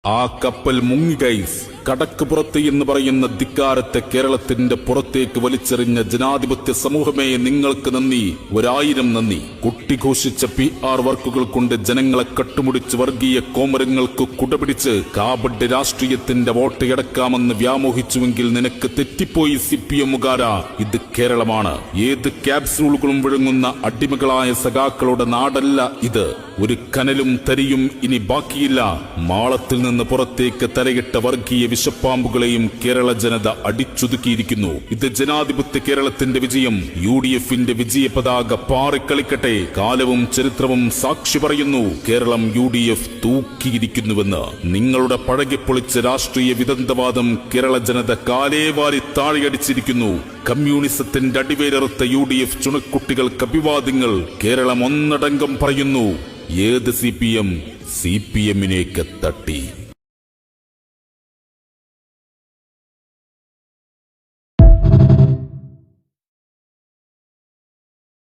ആ കപ്പൽ മുങ്ങി ഗൈസ്. കടക്ക് പുറത്ത് എന്ന് പറയുന്ന ധിക്കാരത്തെ കേരളത്തിന്റെ പുറത്തേക്ക് വലിച്ചെറിഞ്ഞ ജനാധിപത്യ സമൂഹമേ, നിങ്ങൾക്ക് നന്ദി, 1000 നന്ദി. കുട്ടിഘോഷിച്ച PR വർക്കുകൾ കൊണ്ട് ജനങ്ങളെ കട്ടുമുടിച്ച് വർഗീയ കോമരങ്ങൾക്ക് കുടപിടിച്ച് കാബഡ് രാഷ്ട്രീയത്തിന്റെ വോട്ടയടക്കാമെന്ന് വ്യാമോഹിച്ചുവെങ്കിൽ നിനക്ക് തെറ്റിപ്പോയി CPM-കാര. ഇത് കേരളമാണ്. ഏത് ക്യാപ്സ്യൂളുകളും വിഴുങ്ങുന്ന അടിമകളായ സഖാക്കളുടെ നാടല്ല ഇത്. ഒരു കനലും തരിയും ഇനി ബാക്കിയില്ല. മാളത്തിൽ നിന്ന് പുറത്തേക്ക് തലയിട്ട വർഗീയ വിഷപ്പാമ്പുകളെയും കേരള ജനത അടിച്ചൊതുക്കിയിരിക്കുന്നു. ഇത് ജനാധിപത്യ കേരളത്തിന്റെ വിജയം. UDF-ന്റെ വിജയ പതാക പാറിക്കളിക്കട്ടെ. കാലവും ചരിത്രവും സാക്ഷി പറയുന്നു, കേരളം UDF തൂക്കിയിരിക്കുന്നുവെന്ന്. നിങ്ങളുടെ പഴകിപ്പൊളിച്ച രാഷ്ട്രീയ വിദഗ്ധവാദം കേരള ജനത കാലേവാരി താഴെയടിച്ചിരിക്കുന്നു. കമ്മ്യൂണിസത്തിന്റെ അടിവേരറുത്ത UDF ചുണക്കുട്ടികൾക്ക് അഭിവാദ്യങ്ങൾ. കേരളം ഒന്നടങ്കം പറയുന്നു, ഏത് CPM CPM-നേക്ക് തട്ടി.